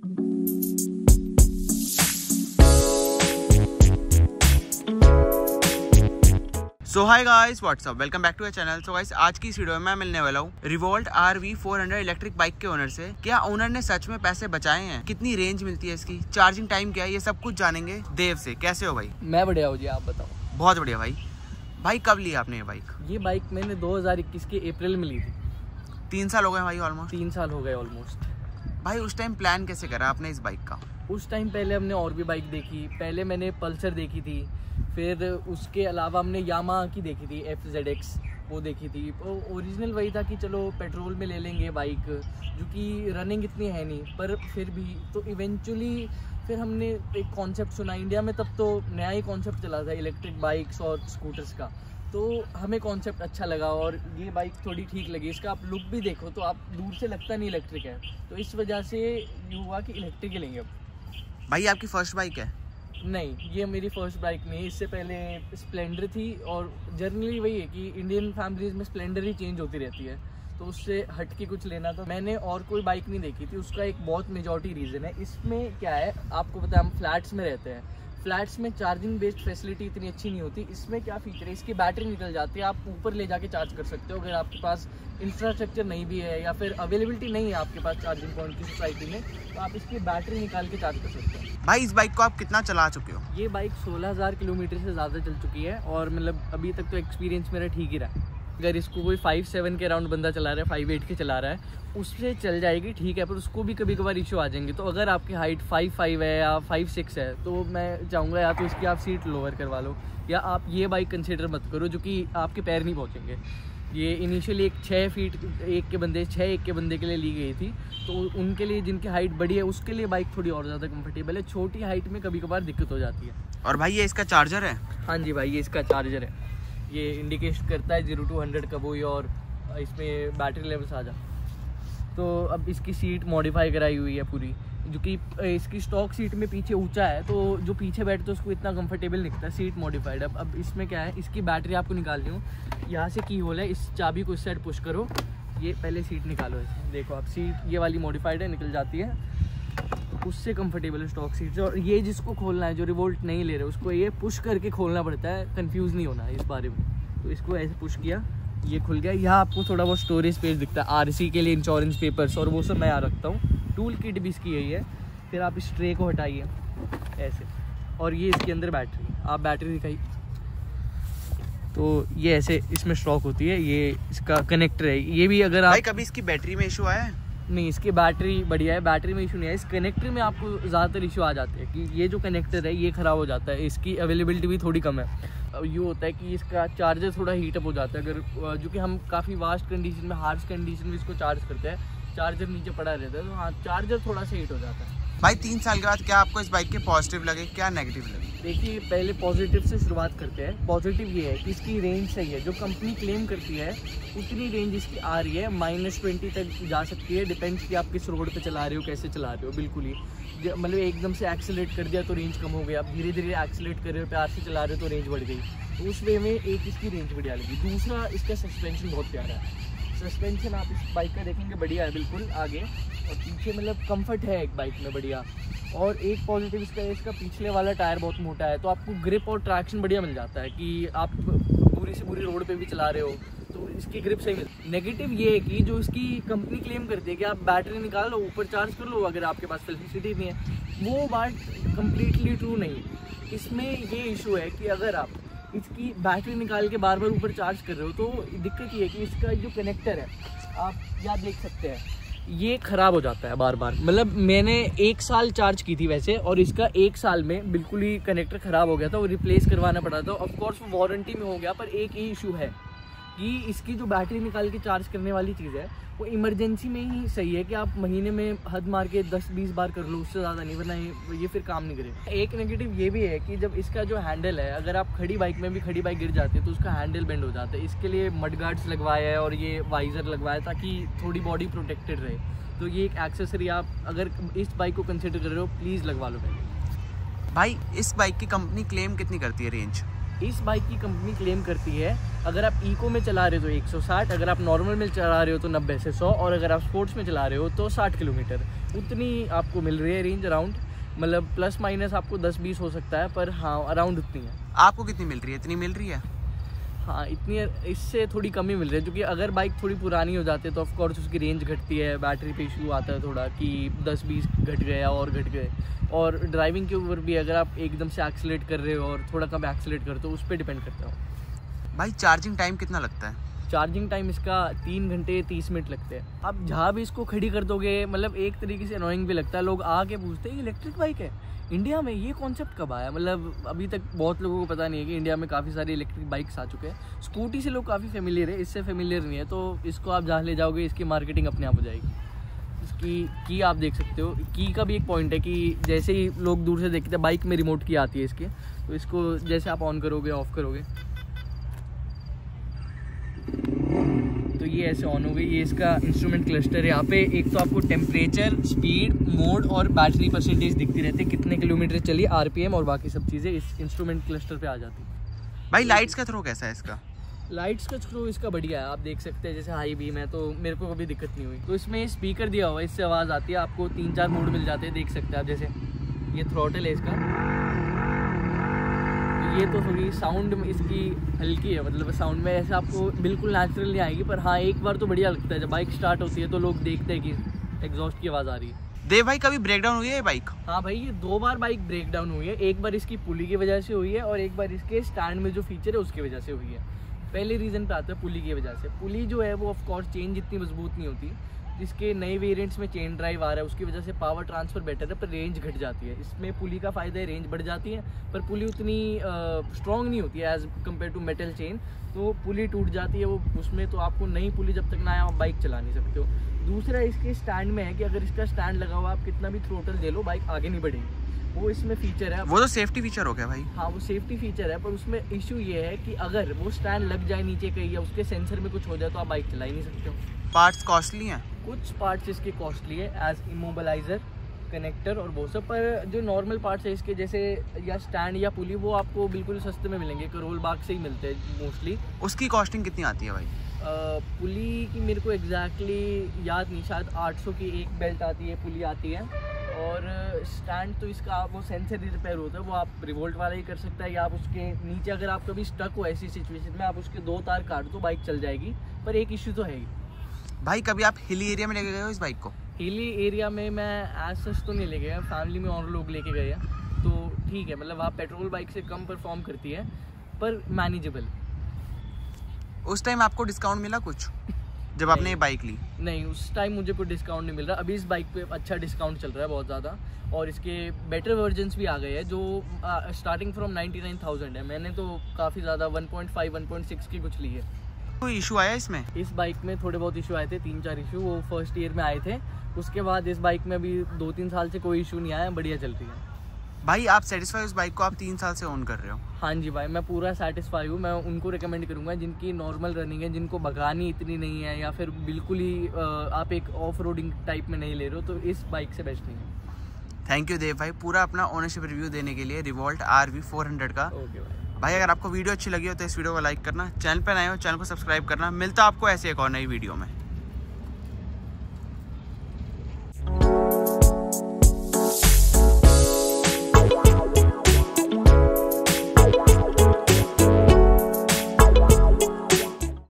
So hi guys, what's up, welcome back to our channel. So guys, आज की इस video में मैं मिलने वाला हूँ रिवोल्ट RV 400 इलेक्ट्रिक बाइक के ओनर से। क्या ओनर ने सच में पैसे बचाए हैं, कितनी रेंज मिलती है इसकी, चार्जिंग टाइम क्या है, ये सब कुछ जानेंगे देव से। कैसे हो भाई? मैं बढ़िया हूँ जी, आप बताओ। बहुत बढ़िया भाई। भाई कब लिया आपने ये बाइक? ये बाइक मैंने 2021 के अप्रैल में ली थी। 3 साल हो गए भाई, ऑलमोस्ट 3 साल हो गए ऑलमोस्ट। भाई उस टाइम प्लान कैसे करा आपने इस बाइक का? उस टाइम पहले हमने और भी बाइक देखी। पहले मैंने पल्सर देखी थी, फिर उसके अलावा हमने यामाहा की देखी थी, FZX वो देखी थी। ओरिजिनल वही था कि चलो पेट्रोल में ले लेंगे बाइक, जो कि रनिंग इतनी है नहीं, पर फिर भी तो इवेंचुअली फिर हमने एक कॉन्सेप्ट सुना इंडिया में, तब तो नया ही कॉन्सेप्ट चला था इलेक्ट्रिक बाइक्स और स्कूटर्स का। तो हमें कॉन्सेप्ट अच्छा लगा और ये बाइक थोड़ी ठीक लगी। इसका आप लुक भी देखो तो आप दूर से लगता नहीं इलेक्ट्रिक है, तो इस वजह से ये हुआ कि इलेक्ट्रिक ही लेंगे अब। भाई आपकी फर्स्ट बाइक है? नहीं, ये मेरी फर्स्ट बाइक नहीं है। इससे पहले स्प्लेंडर थी और जनरली वही है कि इंडियन फैमिलीज में स्प्लेंडर ही चेंज होती रहती है, तो उससे हट के कुछ लेना था। मैंने और कोई बाइक नहीं देखी थी। उसका एक बहुत मेजॉरिटी रीज़न है। इसमें क्या है, आपको पता है हम फ्लैट्स में रहते हैं, फ्लैट्स में चार्जिंग बेस्ड फैसिलिटी इतनी अच्छी नहीं होती। इसमें क्या फीचर है, इसकी बैटरी निकल जाती है, आप ऊपर ले जाके चार्ज कर सकते हो। अगर आपके पास इंफ्रास्ट्रक्चर नहीं भी है या फिर अवेलेबिलिटी नहीं है आपके पास चार्जिंग पॉइंट की सोसाइटी में, तो आप इसकी बैटरी निकाल के चार्ज कर सकते हो। भाई इस बाइक को आप कितना चला चुके हो? ये बाइक 16,000 किलोमीटर से ज़्यादा चल चुकी है और मतलब अभी तक तो एक्सपीरियंस मेरा ठीक ही रहा है। अगर इसको कोई 5-7 के अराउंड बंदा चला रहा है, 5-8 के चला रहा है, उससे चल जाएगी ठीक है, पर उसको भी कभी कभार इशू आ जाएंगे। तो अगर आपकी हाइट 5'5" है या 5'6" है, तो मैं चाहूँगा या तो इसकी आप सीट लोअर करवा लो, या आप ये बाइक कंसिडर मत करो, जो कि आपके पैर नहीं पहुँचेंगे। ये इनिशियली एक 6 फीट 1 के बंदे के लिए ली गई थी, तो उनके लिए जिनकी हाइट बड़ी है उसके लिए बाइक थोड़ी और ज़्यादा कंफर्टेबल है। छोटी हाइट में कभी कभार दिक्कत हो जाती है। और भाई ये इसका चार्जर है? हाँ जी भाई, ये इसका चार्जर है। ये इंडिकेट करता है 0 to 100 कब हुई और इसमें बैटरी लेवल्स आ जा। तो अब इसकी सीट मॉडिफाई कराई हुई है पूरी, जो कि इसकी स्टॉक सीट में पीछे ऊंचा है, तो जो पीछे बैठते तो उसको इतना कंफर्टेबल दिखता है। Seat modified. अब इसमें क्या है, इसकी बैटरी आपको निकालनी हो, यहाँ से की होल है, इस चाबी को इस साइड पुश करो, ये पहले सीट निकालो ऐसे, देखो आप सीट ये वाली मॉडिफाइड है, निकल जाती है, उससे कंफर्टेबल है स्टॉक सीट से। और ये जिसको खोलना है, जो रिवोल्ट नहीं ले रहे, उसको ये पुश करके खोलना पड़ता है, कंफ्यूज नहीं होना है इस बारे में। तो इसको ऐसे पुश किया, ये खुल गया। यहाँ आपको थोड़ा बहुत स्टोरेज स्पेस दिखता है, RC के लिए इंश्योरेंस पेपर्स और वो सब मैं यहाँ रखता हूँ। टूल किट भी इसकी यही है। फिर आप इस ट्रे को हटाइए ऐसे, और ये इसके अंदर बैटरी, आप बैटरी दिखाइए, तो ये ऐसे इसमें स्टॉक होती है। ये इसका कनेक्टर है, ये भी अगर आप... भाई कभी इसकी बैटरी में इशू आया है? नहीं, इसकी बैटरी बढ़िया है, बैटरी में इशू नहीं है। इस कनेक्टर में आपको ज़्यादातर इशू आ जाते हैं कि ये जो कनेक्टर है ये ख़राब हो जाता है, इसकी अवेलेबिलिटी भी थोड़ी कम है। ये होता है कि इसका चार्जर थोड़ा हीटअप हो जाता है, अगर जो कि हम काफ़ी वास्ट कंडीशन में, हार्श कंडीशन में इसको चार्ज करते हैं, चार्जर नीचे पड़ा रहता है, तो हाँ चार्जर थोड़ा सा हीट हो जाता है। भाई 3 साल के बाद क्या आपको इस बाइक के पॉजिटिव लगे, क्या नेगेटिव लगे? देखिए, पहले पॉजिटिव से शुरुआत करते हैं। पॉजिटिव ये है कि इसकी रेंज सही है, जो कंपनी क्लेम करती है उतनी रेंज इसकी आ रही है। -20 तक जा सकती है, डिपेंड्स कि आप किस रोड पे चला रहे हो, कैसे चला रहे हो। बिल्कुल ही मतलब एकदम से एक्सेलेरेट कर दिया तो रेंज कम हो गई, आप धीरे धीरे एक्सेलेरेट कर रहे हो, प्यार से चला रहे हो तो रेंज बढ़ गई। तो उस वे में एक इसकी रेंज बढ़िया लगी। दूसरा, इसका सस्पेंशन बहुत प्यारा है। सस्पेंशन आप इस बाइक का देखेंगे बढ़िया है, बिल्कुल आगे और पीछे, मतलब कंफर्ट है एक बाइक में बढ़िया। और एक पॉजिटिव इसका है, इसका पिछले वाला टायर बहुत मोटा है, तो आपको ग्रिप और ट्रैक्शन बढ़िया मिल जाता है कि आप पूरी से पूरी रोड पे भी चला रहे हो तो इसकी ग्रिप सही मिलती है। नेगेटिव ये है कि जो इसकी कंपनी क्लेम करती है कि आप बैटरी निकाल लो, ऊपर चार्ज कर लो अगर आपके पास फैसिलिटी नहीं है, वो बात कम्प्लीटली ट्रू नहीं। इसमें ये इशू है कि अगर आप इसकी बैटरी निकाल के बार बार ऊपर चार्ज कर रहे हो, तो दिक्कत ये है कि इसका जो कनेक्टर है, आप यहाँ देख सकते हैं, ये ख़राब हो जाता है बार बार। मतलब मैंने 1 साल चार्ज की थी वैसे, और इसका 1 साल में बिल्कुल ही कनेक्टर ख़राब हो गया था, वो रिप्लेस करवाना पड़ा था। ऑफकोर्स वो वारंटी में हो गया, पर एक ही इशू है कि इसकी जो बैटरी निकाल के चार्ज करने वाली चीज़ है, वो इमरजेंसी में ही सही है कि आप महीने में हद मार के 10-20 बार कर लो, उससे ज़्यादा नहीं, वरना ये फिर काम नहीं करेगा। एक नेगेटिव ये भी है कि जब इसका जो हैंडल है, अगर आप खड़ी बाइक में भी, खड़ी बाइक गिर जाती है तो उसका हैंडल बेंड हो जाता है। इसके लिए मड गार्ड्स लगवाया है और ये वाइज़र लगवाया ताकि थोड़ी बॉडी प्रोटेक्टेड रहे। तो ये एक एक्सेसरी आप अगर इस बाइक को कंसिडर कर रहे हो, प्लीज़ लगवा लो पहले। भाई इस बाइक की कंपनी क्लेम कितनी करती है रेंज? इस बाइक की कंपनी क्लेम करती है, अगर आप इको में चला रहे हो तो 160, अगर आप नॉर्मल में चला रहे हो तो 90 से 100, और अगर आप स्पोर्ट्स में चला रहे हो तो 60 किलोमीटर। उतनी आपको मिल रही है रेंज अराउंड, मतलब प्लस माइनस आपको 10-20 हो सकता है, पर हाँ अराउंड उतनी है। आपको कितनी मिल रही है? इतनी मिल रही है? हाँ इतनी, इससे थोड़ी कमी मिल रही है, क्योंकि अगर बाइक थोड़ी पुरानी हो जाती है तो ऑफकोर्स उसकी रेंज घटती है, बैटरी पे इशू आता है थोड़ा कि 10-20 घट गया और घट गए। और ड्राइविंग के ऊपर भी अगर आप एकदम से एक्सीलेट कर रहे हो और थोड़ा कम एक्सीलेट करते हो, उस पर डिपेंड करता है। भाई चार्जिंग टाइम कितना लगता है? चार्जिंग टाइम इसका 3 घंटे 30 मिनट लगते हैं। आप जहाँ भी इसको खड़ी कर दोगे, मतलब एक तरीके से अनोइंग भी लगता है, लोग आके पूछते हैं इलेक्ट्रिक बाइक है इंडिया में, ये कॉन्सेप्ट कब आया? मतलब अभी तक बहुत लोगों को पता नहीं है कि इंडिया में काफ़ी सारी इलेक्ट्रिक बाइक्स आ चुके हैं। स्कूटी से लोग काफ़ी फेमिलियर है, इससे फेमिलियर नहीं है, तो इसको आप जहाँ ले जाओगे इसकी मार्केटिंग अपने आप हो जाएगी। इसकी की आप देख सकते हो, की का भी एक पॉइंट है कि जैसे ही लोग दूर से देखते हैं, बाइक में रिमोट की आती है इसके, तो इसको जैसे आप ऑन करोगे ऑफ करोगे तो ये ऐसे ऑन हो गई। ये इसका इंस्ट्रूमेंट क्लस्टर है, यहाँ पे एक तो आपको टेम्परेचर, स्पीड, मोड और बैटरी परसेंटेज दिखती रहती है, कितने किलोमीटर चली, आरपीएम और बाकी सब चीज़ें इस इंस्ट्रूमेंट क्लस्टर पे आ जाती है। भाई लाइट्स का थ्रो कैसा है इसका? लाइट्स का थ्रो इसका बढ़िया है, आप देख सकते हैं, जैसे हाई बीम है तो मेरे को कभी दिक्कत नहीं हुई। तो इसमें स्पीकर दिया हुआ है, इससे आवाज़ आती है, आपको 3-4 मोड मिल जाते हैं, देख सकते हैं आप। जैसे ये थ्रॉटल है इसका, ये तो थोड़ी साउंड इसकी हल्की है, मतलब साउंड में ऐसे आपको बिल्कुल नेचुरल नहीं आएगी, पर हाँ एक बार तो बढ़िया लगता है जब बाइक स्टार्ट होती है तो लोग देखते हैं कि एग्जॉस्ट की आवाज़ आ रही है। देव भाई कभी ब्रेकडाउन हुई है ये बाइक? हाँ भाई, ये 2 बार बाइक ब्रेकडाउन हुई है। एक बार इसकी पुली की वजह से हुई है और एक बार इसके स्टैंड में जो फीचर है उसकी वजह से हुई है। पहले रीज़न पे आता है पुली की वजह से। पुली जो है वो ऑफकोर्स चेन जितनी मजबूत नहीं होती, जिसके नए वेरिएंट्स में चेन ड्राइव आ रहा है उसकी वजह से पावर ट्रांसफ़र बेटर है, पर रेंज घट जाती है। इसमें पुली का फ़ायदा है, रेंज बढ़ जाती है, पर पुली उतनी स्ट्रॉन्ग नहीं होती है as compare to metal chain, तो पुली टूट जाती है वो उसमें, तो आपको नई पुली जब तक ना आए आप बाइक चला नहीं सकते हो। दूसरा इसके स्टैंड में है कि अगर इसका स्टैंड लगा हुआ आप कितना भी थ्रोटल दे लो, बाइक आगे नहीं बढ़ेगी, वो इसमें फीचर है। वो तो सेफ्टी फीचर हो गया भाई। हाँ वो सेफ्टी फीचर है, पर उसमें इशू ये है कि अगर वो स्टैंड लग जाए नीचे कहीं या उसके सेंसर में कुछ हो जाए तो आप बाइक चला ही नहीं सकते हो। पार्ट्स कॉस्टली हैं? कुछ पार्ट्स इसके कॉस्टली है, एज इमोबलाइजर, कनेक्टर और वो सब, पर जो नॉर्मल पार्ट्स है इसके जैसे या स्टैंड या पुली, वो आपको बिल्कुल सस्ते में मिलेंगे, करोल बाग से ही मिलते हैं मोस्टली। उसकी कॉस्टिंग कितनी आती है भाई? पुली की मेरे को एग्जैक्टली याद नहीं, शायद 800 की एक बेल्ट आती है, पुली आती है। और स्टैंड तो इसका वो सेंसर रिपेयर होता है, वो आप रिवोल्ट वाला ही कर सकता है, या आप उसके नीचे अगर आप कभी स्टक हो ऐसी सिचुएशन में, आप उसके 2 तार काट दो, बाइक चल जाएगी। पर एक इश्यू तो है ही भाई, कभी आप हिली एरिया में लेके गए हो इस बाइक को? हिली एरिया में मैं एज सच तो नहीं ले गया, फैमिली में और लोग लेके गए हैं, तो ठीक है, मतलब आप पेट्रोल बाइक से कम परफॉर्म करती है, पर मैनेजेबल। उस टाइम आपको डिस्काउंट मिला कुछ जब आपने ये बाइक ली? नहीं, उस टाइम मुझे कोई डिस्काउंट नहीं मिल रहा। अभी इस बाइक पे अच्छा डिस्काउंट चल रहा है बहुत ज़्यादा, और इसके बेटर वर्जन्स भी आ गए हैं जो स्टार्टिंग फ्रॉम 99,000 है। मैंने तो काफ़ी ज़्यादा 1.5 1.6 की कुछ ली है। कोई इशू आया इसमें? इस बाइक में थोड़े बहुत इशू आए थे, 3-4 इशू, वो फर्स्ट ईयर में आए थे। उसके बाद इस बाइक में अभी 2-3 साल से कोई इशू नहीं आया, बढ़िया चल रही है। भाई आप सेटिस्फाई उस बाइक को आप 3 साल से ओन कर रहे हो? हाँ जी भाई, मैं पूरा सेटिस्फाई हूँ। मैं उनको रिकमेंड करूँगा जिनकी नॉर्मल रनिंग है, जिनको भगानी इतनी नहीं है, या फिर बिल्कुल ही आप एक ऑफ रोडिंग टाइप में नहीं ले रहे हो, तो इस बाइक से बेस्ट नहीं है। थैंक यू देव भाई, पूरा अपना ओनरशिप रिव्यू देने के लिए रिवोल्ट RV 400 का। ओके भाई अगर आपको वीडियो अच्छी लगी हो तो इस वीडियो को लाइक करना, चैनल पर नए हो चैनल को सब्सक्राइब करना। मिलता आपको ऐसे एक और नई वीडियो में।